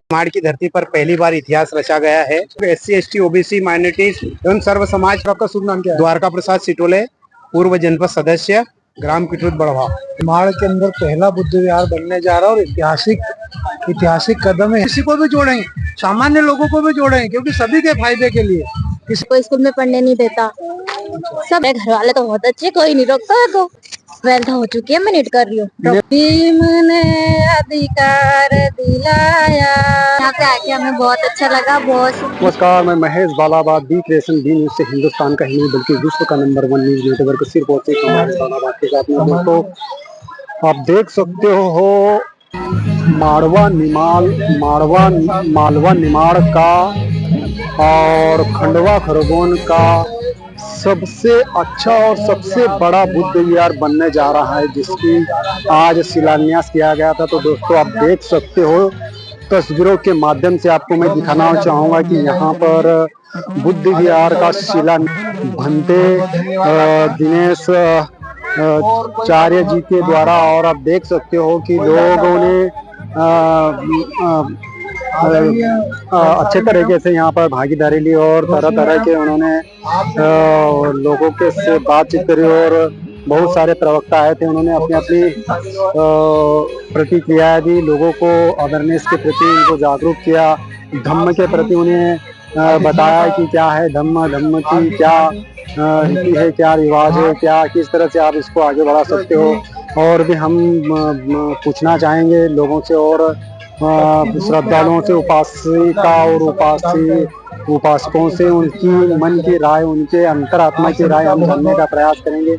निमाड़ की धरती पर पहली बार इतिहास रचा गया है। SC ST OBC माइनॉरिटीज एवं सर्व समाज का शुभ नाम क्या है? द्वारका प्रसाद सिटोले, पूर्व जनपद सदस्य, ग्राम किटरुत बड़वा। निमाड़ के अंदर पहला बुद्ध विहार बनने जा रहा है और ऐतिहासिक कदम है। किसी को भी जोड़ेंगे, सामान्य लोगों को भी जोड़ेंगे, क्योंकि सभी के फायदे के लिए। किसी को स्कूल में पढ़ने नहीं देता, सब घर वाले तो बहुत अच्छे, कोई नहीं रोकता है। को 12th हो चुकी है, मैं नीट कर रही हूँ। ने अधिकार दिलाया, यहाँ पे आके हमें बहुत अच्छा लगा। बहुत नमस्कार, मैं Mahesh Balabad B creation B news से हिंदुस्तान का ही नहीं बल्कि विश्व का नंबर 1 न्यूज नेटवर्क सिर्फ और सिर्फ हमारे बालाबाद के साथ में। दोस्तों, आप देख सकते हो मालवा निमाड़ का और खंडवा खरगोन का सबसे अच्छा और सबसे बड़ा बुद्ध विहार बनने जा रहा है, जिसकी आज शिलान्यास किया गया था। तो दोस्तों, आप देख सकते हो तस्वीरों के माध्यम से आपको मैं दिखाना चाहूँगा कि यहाँ पर बुद्ध विहार का शिलान्यास भंते दिनेश चार्य जी के द्वारा, और आप देख सकते हो कि लोगों ने अच्छे तरीके से यहाँ पर भागीदारी ली और तरह तरह के उन्होंने लोगों के से बातचीत करी और बहुत सारे प्रवक्ता आए थे। उन्होंने अपनी प्रतिक्रियाएं दी, लोगों को अवेयरनेस के प्रति उनको जागरूक किया, धम्म के प्रति उन्हें बताया कि क्या है धम्म की क्या रीति है, क्या रिवाज है, क्या किस तरह से आप इसको आगे बढ़ा सकते हो। और भी हम पूछना चाहेंगे लोगों से और श्रद्धालुओं से, उपासिका और उपासकों से उनकी मन की राय, उनके अंतरात्मा की राय हम जानने का प्रयास करेंगे।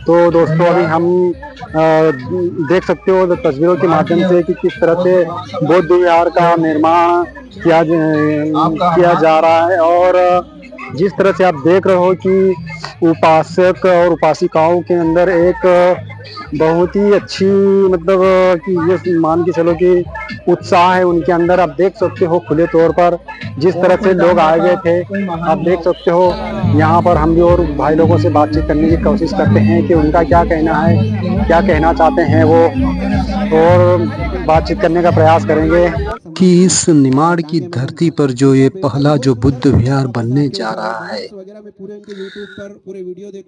तो दोस्तों, अभी हम देख सकते हो तस्वीरों के माध्यम से कि किस तरह से बौद्ध विहार का निर्माण किया जा रहा है, और जिस तरह से आप देख रहे हो कि उपासक और उपासिकाओं के अंदर एक बहुत ही अच्छी मतलब कि ये मान के चलो कि उत्साह है उनके अंदर। आप देख सकते हो खुले तौर पर जिस तरह से लोग आए गए थे, आप देख सकते हो। यहाँ पर हम भी और भाई लोगों से बातचीत करने की कोशिश करते हैं कि उनका क्या कहना है, क्या कहना चाहते हैं वो, और बातचीत करने का प्रयास करेंगे कि इस निमाड़ की धरती पर जो ये पहला जो बुद्ध विहार बनने जा रहा है,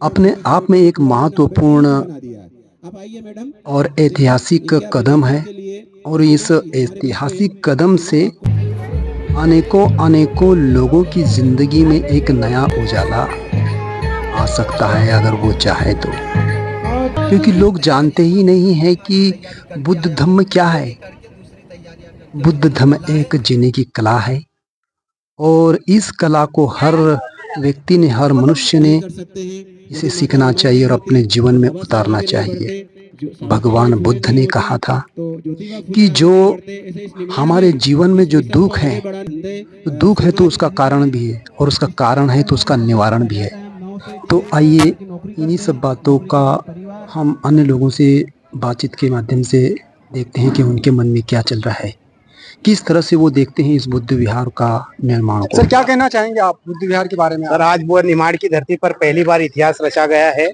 अपने आप में एक महत्वपूर्ण और ऐतिहासिक कदम है। और इस ऐतिहासिक कदम से अनेकों लोगों की जिंदगी में एक नया उजाला आ सकता है, अगर वो चाहे तो। क्योंकि लोग जानते ही नहीं है कि बुद्ध धम्म क्या है। बुद्ध धम्म एक जीने की कला है, और इस कला को हर व्यक्ति ने, हर मनुष्य ने इसे सीखना चाहिए और अपने जीवन में उतारना चाहिए। भगवान बुद्ध ने कहा था कि जो हमारे जीवन में जो दुख है तो उसका कारण भी है, और उसका कारण है तो उसका निवारण भी है। तो आइए इन्हीं सब बातों का हम अन्य लोगों से बातचीत के माध्यम से देखते हैं कि उनके मन में क्या चल रहा है, किस तरह से वो देखते हैं इस बुद्ध विहार का निर्माण को। सर, क्या कहना चाहेंगे आप बुद्ध विहार के बारे में? सर, आज वो निमाड़ की धरती पर पहली बार इतिहास रचा गया है,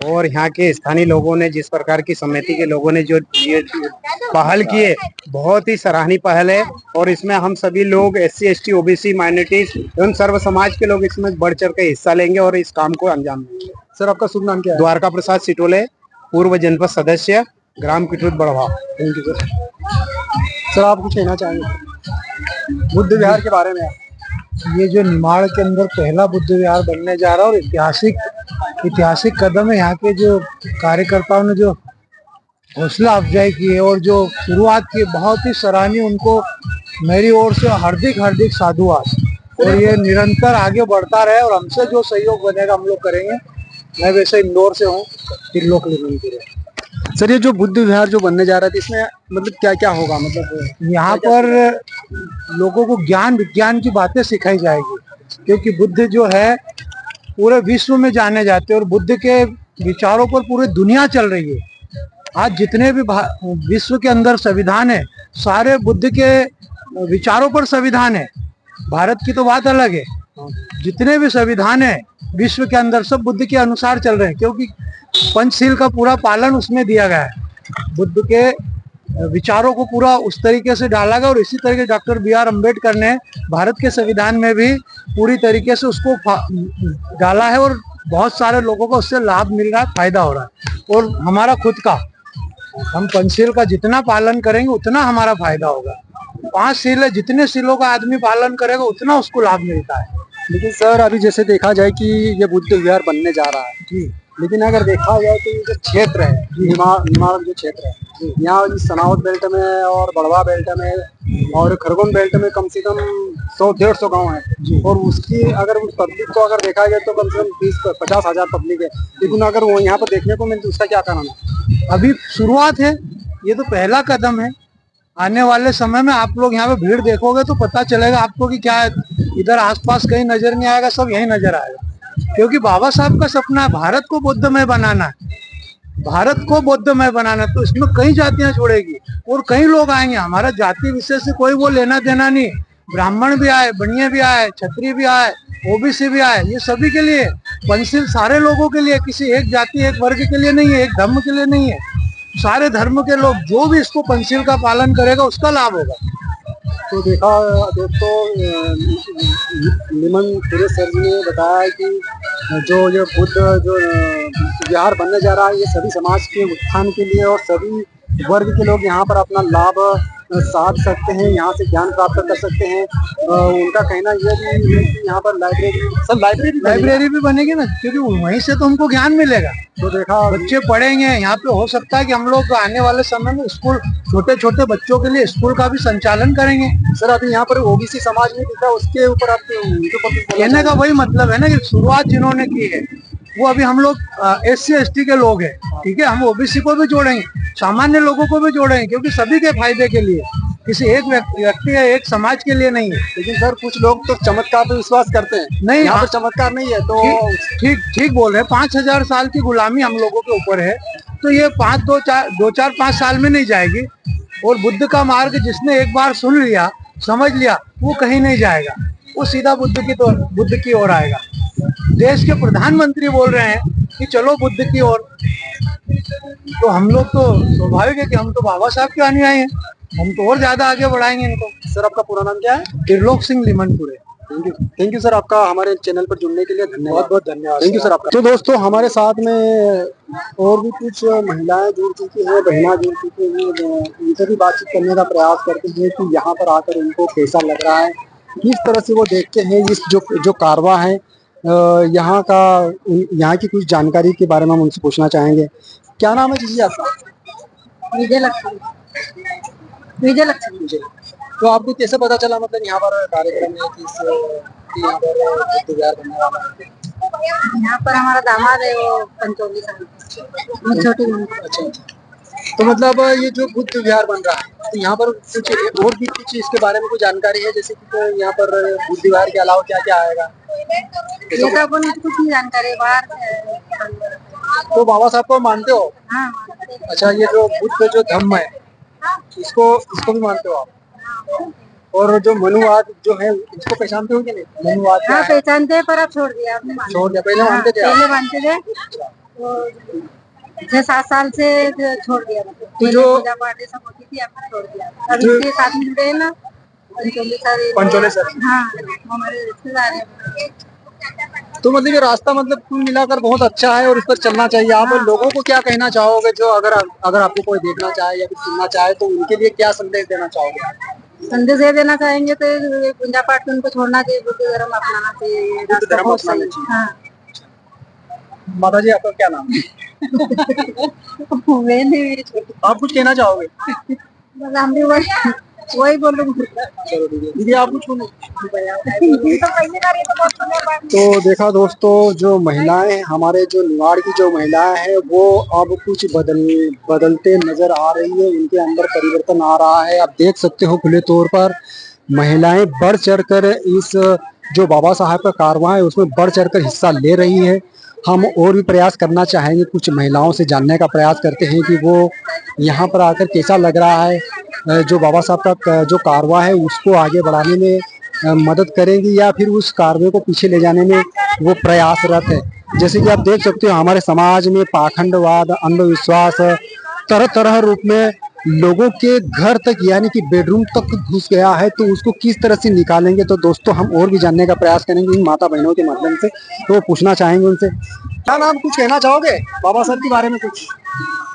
और यहाँ के स्थानीय लोगों ने, जिस प्रकार की समिति के लोगों ने जो ये पहल की है, बहुत ही सराहनीय पहल है। और इसमें हम सभी लोग SC ST OBC माइनॉरिटीज एवं सर्व समाज के लोग इसमें बढ़ चढ़ कर हिस्सा लेंगे और इस काम को अंजाम देंगे। सर, आपका शुभ नाम क्या है? द्वारका प्रसाद सिटोले, पूर्व जनपद सदस्य, ग्राम Kitrut Badwa. Thank you sir. आप कुछ कहना चाहेंगे बुद्ध विहार के बारे में? ये जो निमाड़ के अंदर पहला बुद्ध विहार बनने जा रहा है और ऐतिहासिक कदम है। यहाँ के जो कार्यकर्ताओं ने जो हौसला अफजाई की है और जो शुरुआत की, बहुत ही सराहनीय। उनको मेरी ओर से हार्दिक साधुवाद। और ये निरंतर आगे बढ़ता रहे, और हमसे जो सहयोग बनेगा हम लोग करेंगे। मैं वैसे इंदौर से हूँ, त्रिलोक लिमनपुर। सर, ये जो बुद्ध विहार जो बनने जा रहा है, इसमें मतलब क्या क्या होगा? मतलब यहाँ पर लोगों को ज्ञान विज्ञान की बातें सिखाई जाएगी, क्योंकि बुद्ध जो है पूरे विश्व में जाने जाते हैं और बुद्ध के विचारों पर पूरी दुनिया चल रही है। आज जितने भी विश्व के अंदर संविधान है, सारे बुद्ध के विचारों पर संविधान है। भारत की तो बात अलग है, जितने भी संविधान है विश्व के अंदर सब बुद्ध के अनुसार चल रहे हैं, क्योंकि पंचशील का पूरा पालन उसमें दिया गया है। बुद्ध के विचारों को पूरा उस तरीके से डाला गया और इसी तरीके डॉक्टर B.R. अम्बेडकर ने भारत के संविधान में भी पूरी तरीके से उसको डाला है और बहुत सारे लोगों को उससे लाभ मिल रहा है, फायदा हो रहा है। और हमारा खुद का, हम पंचशील का जितना पालन करेंगे उतना हमारा फायदा होगा। 5 सील है, जितने सीलों का आदमी पालन करेगा उतना उसको लाभ मिलता है। लेकिन सर अभी जैसे देखा जाए कि ये बुद्ध विहार बनने जा रहा है जी लेकिन अगर देखा जाए तो ये जो क्षेत्र है निमाड़ जो क्षेत्र है यहाँ इस सनावट बेल्ट में और बड़वा बेल्ट में और खरगोन बेल्ट में कम से कम 100-150 गांव है और उसकी अगर उस पब्लिक को अगर देखा जाए तो कम से कम 20-50 हजार पब्लिक है। लेकिन अगर वो यहाँ पर देखने को मिलती उसका क्या कारण है? अभी शुरुआत है, ये तो पहला कदम है। आने वाले समय में आप लोग यहाँ पे भीड़ देखोगे तो पता चलेगा आपको कि क्या इधर आसपास कहीं नजर नहीं आएगा, सब यहीं नजर आएगा। क्योंकि बाबा साहब का सपना है भारत को बुद्धमय बनाना है, भारत को बुद्धमय बनाना, तो इसमें कई जातियां जुड़ेगी और कई लोग आएंगे। हमारा जाति विषय से कोई वो लेना देना नहीं, ब्राह्मण भी आए, बनिए भी आए, क्षत्रिय भी आए, ओबीसी भी आए, ये सभी के लिए पंचशील सारे लोगों के लिए, किसी एक जाति एक वर्ग के लिए नहीं है, एक धर्म के लिए नहीं है, सारे धर्म के लोग जो भी इसको पंचशील का पालन करेगा उसका लाभ होगा। तो देखो निमन सुरेश सर जी ने बताया कि जो ये बुद्ध जो विहार बनने जा रहा है ये सभी समाज के उत्थान के लिए और सभी वर्ग के लोग यहाँ पर अपना लाभ साध सकते हैं, यहाँ से ज्ञान प्राप्त कर सकते हैं। उनका कहना यह भी है कि यहाँ पर लाइब्रेरी भी बनेगी ना, क्योंकि वहीं से तो हमको ज्ञान मिलेगा। तो देखा बच्चे पढ़ेंगे यहाँ पे, हो सकता है कि हम लोग आने वाले समय में स्कूल छोटे छोटे बच्चों के लिए स्कूल का भी संचालन करेंगे। सर अभी यहाँ पर ओबीसी समाज में दिखा, उसके ऊपर आप कहने का वही मतलब है ना कि शुरुआत जिन्होंने की है वो अभी हम लोग SC/ST के लोग हैं, ठीक है। हम ओबीसी को भी जोड़ेंगे, सामान्य लोगों को भी जोड़ेंगे, क्योंकि सभी के फायदे के लिए, किसी एक व्यक्ति या एक समाज के लिए नहीं है। लेकिन सर कुछ लोग तो चमत्कार पे विश्वास करते हैं, नहीं यहाँ पर चमत्कार नहीं है। तो ठीक बोल रहे हैं। 5000 साल की गुलामी हम लोगों के ऊपर है, तो ये 2-4-5 साल में नहीं जाएगी। और बुद्ध का मार्ग जिसने एक बार सुन लिया, समझ लिया, वो कहीं नहीं जाएगा, वो सीधा बुद्ध की ओर आएगा। देश के प्रधानमंत्री बोल रहे हैं कि चलो बुद्ध की ओर, तो हम लोग तो स्वाभाविक है कि हम तो बाबा साहब के अनुयायी हैं, हम तो और ज्यादा आगे बढ़ाएंगे इनको। सर आपका पूरा नाम क्या है? Trilok Singh Limanpure. Thank you sir, आपका हमारे चैनल पर जुड़ने के लिए धन्यवाद। बहुत बहुत धन्यवाद। थैंक यू सर आपका। तो दोस्तों हमारे साथ में और भी कुछ महिलाएं जुड़ चुकी हैं, बहना जुड़ चुकी हैं, उनसे भी बातचीत करने का प्रयास करते हैं कि यहाँ पर आकर उनको कैसा लग रहा है, किस तरह से वो देखते हैं इस जो कारवां है यहाँ की कुछ जानकारी के बारे में हम उनसे पूछना चाहेंगे। क्या नाम है जी आपका? विजय लक्ष्मी। तो आपको कैसे पता चला मतलब यहाँ पर कार्यक्रम है कि यहाँ पर बुद्ध विहार बनने वाला है? यहाँ पर हमारा दामाद है, वो पंचोली साल छोटी। अच्छा, तो मतलब ये जो बुद्ध विहार बन रहा है तो यहाँ पर कुछ और भी कुछ इसके बारे में कुछ जानकारी है, जैसे कि तो यहाँ पर बुद्ध विहार के अलावा क्या क्या आएगा? ये तो कुछ नहीं जानकारी बाहर से। तो बाबा साहब को मानते हो? हाँ। अच्छा, ये जो बुद्ध जो धम्म है इसको भी मानते हो आप? और जो मनुवाद जो है इसको पहचानते हो कि नहीं? मनुवाद हाँ पहचानते हैं, पर अब छोड़ दिया आपने। छोड़ दिया? पहले मानते थे? पहले मानते थे, 6-7 साल से छोड़ दिया। तो जो पूजा पाठ सब होती थी, अब छोड़ दिया। अब इनके साथ मिल रहे हैं ना पंचोली सर। हाँ, हमारे रिश्तेदार हैं। तो मतलब ये रास्ता मतलब कुल मिलाकर बहुत अच्छा है और इस पर चलना चाहिए। आप लोगों को क्या कहना चाहोगे जो अगर आपको कोई देखना चाहे या फिर सुनना चाहे तो उनके लिए क्या संदेश देना चाहोगे? संदेश ये देना चाहेंगे तो पूजा पाठ उनको छोड़ना चाहिए, बुद्ध धर्म अपनाना चाहिए। बुद्ध धर्म अपनाना चाहिए। हाँ। माता जी आपका क्या नाम है? आप कुछ कहना चाहोगे? हम भी वही बोलूंगी। चलो दीदी आप कुछ बोलो। तो देखा दोस्तों, जो महिलाएं हमारे जो निवाड़ की जो महिलाएं हैं वो अब कुछ बदलते नजर आ रही है, उनके अंदर परिवर्तन आ रहा है। आप देख सकते हो खुले तौर पर महिलाएं बढ़ चढ़कर इस जो बाबा साहब का कारवां है उसमें बढ़ चढ़कर हिस्सा ले रही है। हम और भी प्रयास करना चाहेंगे, कुछ महिलाओं से जानने का प्रयास करते हैं कि वो यहाँ पर आकर कैसा लग रहा है, जो बाबा साहब का जो कारवां है उसको आगे बढ़ाने में मदद करेंगी या फिर उस कारवां को पीछे ले जाने में वो प्रयासरत है। जैसे कि आप देख सकते हो हमारे समाज में पाखंडवाद, अंधविश्वास तरह तरह रूप में लोगों के घर तक यानी कि बेडरूम तक घुस गया है, तो उसको किस तरह से निकालेंगे। तो दोस्तों हम और भी जानने का प्रयास करेंगे इन माता बहनों के माध्यम से, तो पूछना चाहेंगे उनसे। क्या नाम, कुछ कहना चाहोगे बाबा साहब के बारे में, कुछ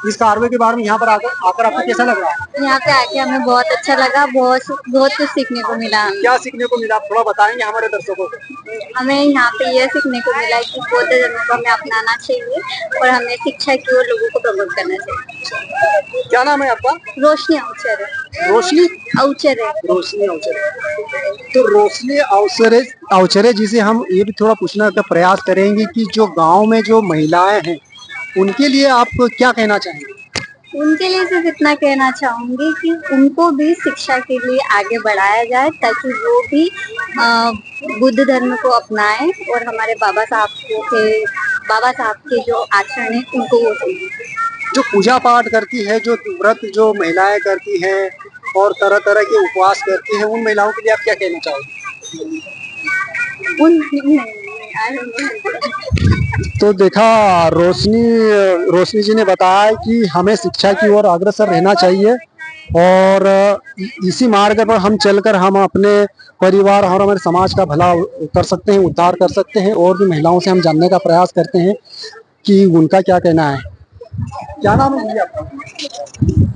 इस कार्य के बारे में यहाँ पर आकर आपको कैसा लग रहा है? यहाँ पे आके हमें बहुत अच्छा लगा, बहुत बहुत कुछ सीखने को मिला। क्या सीखने को मिला, आप थोड़ा बताएंगे हमारे दर्शकों को? हमें यहाँ पे ये सीखने को मिला कि बौद्ध धर्म को हमें अपनाना चाहिए और हमें शिक्षा की ओर लोगों को प्रमोट करना चाहिए। क्या नाम है आपका? रोशनी अवचरे। रोशनी अवचरे। रोशनी अवचरे। तो रोशनी अवचरे अवचरे जी से हम ये भी थोड़ा पूछने का प्रयास करेंगे कि जो गांव में जो महिलाएं हैं उनके लिए आप क्या कहना चाहेंगे? उनके लिए सिर्फ इतना कहना चाहूंगी कि उनको भी शिक्षा के लिए आगे बढ़ाया जाए ताकि वो भी बुद्ध धर्म को अपनाएं और हमारे बाबा साहब के जो आचरण है उनको वो समझें। जो पूजा पाठ करती है, जो व्रत जो महिलाएं करती हैं और तरह तरह के उपवास करती हैं, उन महिलाओं के लिए आप क्या कहना चाहोगे? तो देखा, रोशनी जी ने बताया कि हमें शिक्षा की ओर अग्रसर रहना चाहिए और इसी मार्ग पर हम चलकर हम अपने परिवार और हमारे समाज का भला कर सकते हैं, उद्धार कर सकते हैं। और भी महिलाओं से हम जानने का प्रयास करते हैं कि उनका क्या कहना है। क्या नाम है आपका?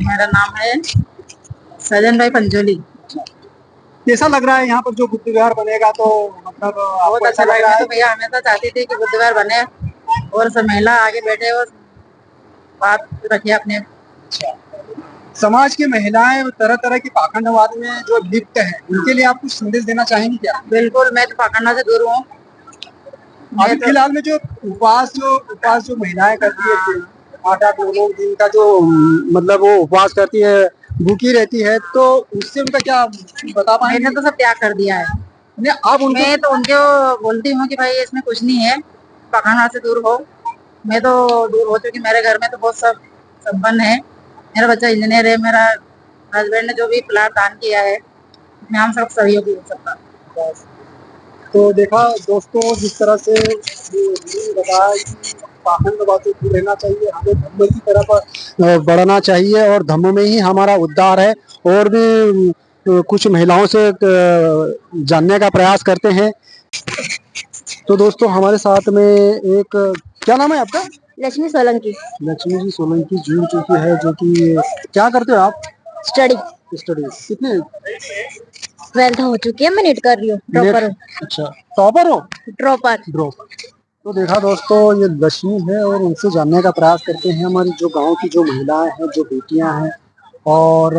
मेरा नाम है सजन भाई पंजोली। कैसा लग रहा है यहाँ पर जो बुद्ध विहार बनेगा? तो मतलब बहुत अच्छा लग रहा है। तो भैया हमेशा चाहती थी कि बुद्ध विहार बने और सब महिला आगे बैठे और बात रखिए अपने। समाज की महिलाएं तरह तरह की पाखंडवाद में जो लिप्त है, उनके लिए आप कुछ संदेश देना चाहेंगे क्या? बिल्कुल, मैं तो पाखंड से दूर हूँ। अभी फिलहाल में जो उपवास जो महिलाएं करती है 8-8 9 दिन का, जो मतलब वो उपवास करती है, भूखी रहती है, तो उससे उनका क्या बता पाएंगे? मैंने तो सब त्याग कर दिया है। आप मैं तो उनको बोलती हूँ कि भाई इसमें कुछ नहीं है, पाखंड से दूर हो। मैं तो दूर हो चुकी। मेरे घर में तो बहुत सब संपन्न है। मेरा बच्चा इंजीनियर है। मेरा हस्बैंड ने जो भी प्लाट दान किया है उसमें हम सब सहयोग हो सकता। तो देखा दोस्तों, जिस तरह से बताया कि पाखंडवाद से दूर रहना चाहिए, हमें धर्म की तरफ बढ़ना चाहिए और धर्म में ही हमारा उद्धार है। और भी कुछ महिलाओं से जानने का प्रयास करते हैं। तो दोस्तों हमारे साथ में एक, क्या नाम है आपका? लक्ष्मी सोलंकी। लक्ष्मी जी सोलंकी जुड़ चुकी है, जो कि क्या करते हो आप? स्टडी कितने? 12th हो चुकी है, मैं नीट कर रही हूँ, ड्रॉपर हूँ। अच्छा, टॉपर हो? ड्रॉपर। तो देखा दोस्तों, ये लक्ष्मी है और उनसे जानने का प्रयास करते हैं। हमारी जो गांव की जो महिलाएं हैं, जो बेटियां हैं और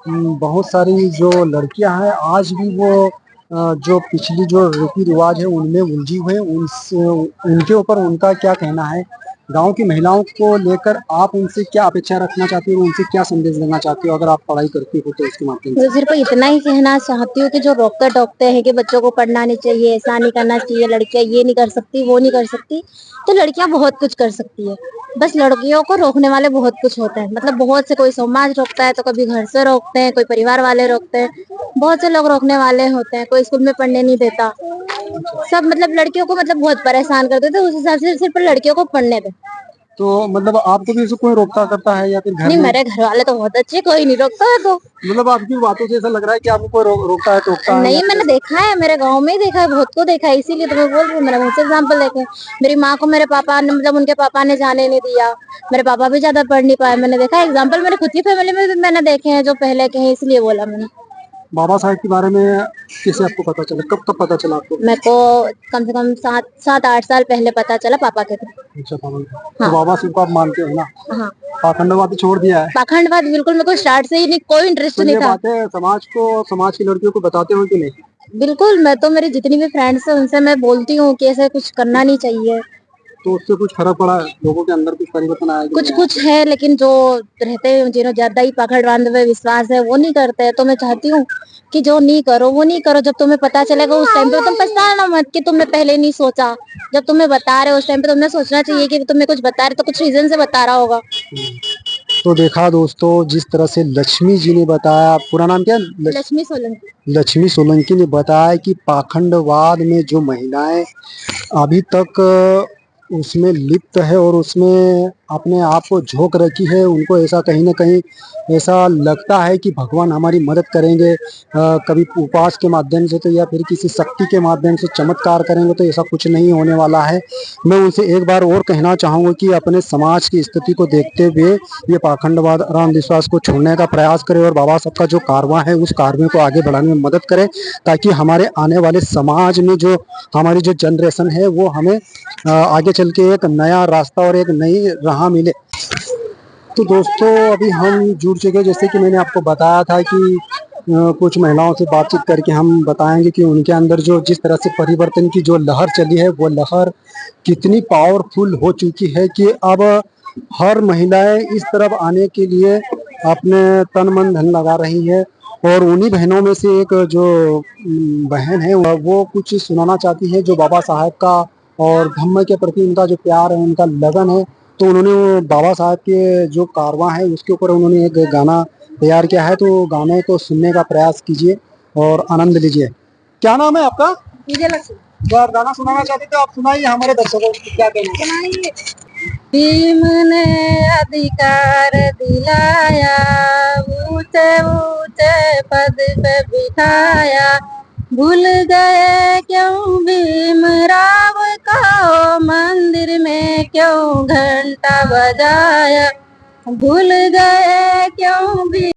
बहुत सारी जो लड़कियां हैं, आज भी वो जो पिछली जो रीति रिवाज है उनमें उलझी हुए हैं। उनके ऊपर उनका क्या कहना है? गांव की महिलाओं को लेकर आप उनसे क्या अपेक्षा रखना चाहती हो, उनसे क्या संदेश देना चाहती हो? अगर आप पढ़ाई करती हो तो इसके माध्यम से। तो सिर्फ इतना ही कहना चाहती हूँ कि जो रोकते टोकते हैं कि बच्चों को पढ़ना नहीं चाहिए, ऐसा नहीं करना चाहिए, लड़कियां ये नहीं कर सकती, वो नहीं कर सकती, तो लड़कियां बहुत कुछ कर सकती है। बस लड़कियों को रोकने वाले बहुत कुछ होते हैं। मतलब बहुत से, कोई समाज रोकता है, तो कभी घर से रोकते हैं, कोई परिवार वाले रोकते हैं, बहुत से लोग रोकने वाले होते हैं। कोई स्कूल में पढ़ने नहीं देता, सब मतलब लड़कियों को मतलब बहुत परेशान करते थे। उस हिसाब से सिर्फ लड़कियों को पढ़ने दे। तो मतलब आपको भी कोई रोकता करता है या फिर घर नहीं, में? मेरे घर वाले तो बहुत अच्छे, कोई नहीं रोकता है। तो मतलब आपकी बातों से ऐसा लग रहा है कि आपको कोई रोकता है, टोकता है? नहीं, मैंने देखा है, मेरे गांव में ही देखा है, बहुत को देखा है, इसीलिए तो मैं बोल रही हूँ। मेरा मुझसे एग्जाम्पल देखे। मेरी माँ को मेरे पापा ने, मतलब उनके पापा ने जाने नहीं दिया। मेरे पापा भी ज्यादा पढ़ नहीं पाए। मैंने देखा एग्जाम्पल, मेरे खुद की फैमिली में भी मैंने देखे हैं जो पहले के हैं, इसलिए बोला मैंने। बाबा साहब के बारे में कैसे आपको पता चला? कब पता चला आपको? मेरे को कम से कम 7-8 साल पहले पता चला, पापा के थे। अच्छा, तो बाबा साहब को आप मानते हो ना? हाँ। पाखंडवाद छोड़ दिया है? पाखंडवाद बिल्कुल मेरे को स्टार्ट से ही नहीं, कोई इंटरेस्ट नहीं था। बातें समाज की लड़कियों को बताते हो कि नहीं? बिल्कुल, मैं तो मेरी जितनी भी फ्रेंड्स है उनसे मैं बोलती हूँ कि ऐसे कुछ करना नहीं चाहिए। तो उससे कुछ फर्क पड़ा? लोगों के अंदर कुछ परिवर्तन आया? कुछ है, लेकिन जो रहते हैं जिन्होंने ज्यादा ही पाखंडवाद में विश्वास है वो नहीं करते हैं। तो मैं चाहती हूँ कि जो नहीं करो वो नहीं करो। जब तुम्हें पता चलेगा उस टाइम पे तुम पछताना मत कि तुमने पहले नहीं सोचा। जब तुम्हें बता रहे हो उस टाइम पे तुम्हें सोचना चाहिए कि तुम्हें कुछ बता रहे तो कुछ रीजन से बता रहा होगा। तो देखा दोस्तों, जिस तरह से लक्ष्मी जी ने बताया, पूरा नाम क्या? लक्ष्मी सोलंकी। लक्ष्मी सोलंकी ने बताया कि पाखंडवाद में जो महिलाएं अभी तक उसमें लिप्त है और उसमें अपने आप को झोंक रखी है, उनको ऐसा कहीं ना कहीं ऐसा लगता है कि भगवान हमारी मदद करेंगे, कभी उपवास के माध्यम से तो या फिर किसी शक्ति के माध्यम से चमत्कार करेंगे, तो ऐसा कुछ नहीं होने वाला है। मैं उनसे एक बार और कहना चाहूँगा कि अपने समाज की स्थिति को देखते हुए ये पाखंडवाद और अंधविश्वास को छोड़ने का प्रयास करें और बाबा साहब का जो कारवां है उस कारवां को आगे बढ़ाने में मदद करें, ताकि हमारे आने वाले समाज में जो हमारी जो जनरेशन है वो हमें आगे चल के एक नया रास्ता और एक नई राह मिले। तो दोस्तों अभी हम जुड़ चुके हैं, जैसे कि मैंने आपको बताया था कि कुछ महिलाओं से बातचीत करके हम बताएंगे कि उनके अंदर जो जिस तरह से परिवर्तन की जो लहर चली है वो लहर कितनी पावरफुल हो चुकी है कि अब हर महिलाएं इस तरफ आने के लिए अपने तन मन धन लगा रही है। और उन्हीं बहनों में से एक जो बहन है वो कुछ सुनाना चाहती है, जो बाबा साहब का और धम्म के प्रति उनका जो प्यार है, उनका लगन है। तो उन्होंने वो बाबा साहब के जो कारवां है उसके ऊपर उन्होंने एक गाना तैयार किया है, तो गाने को सुनने का प्रयास कीजिए और आनंद लीजिए। क्या नाम है आपका? अगर गाना सुनाना चाहते तो आप सुनाइए, हमारे दर्शकों को क्या कहना है। भीम ने अधिकार दिलाया, ऊंचे ऊंचे पद पे बिठाया, भूल गए क्यों भीम राव को, मंदिर में क्यों घंटा बजाया, भूल गए क्यों भी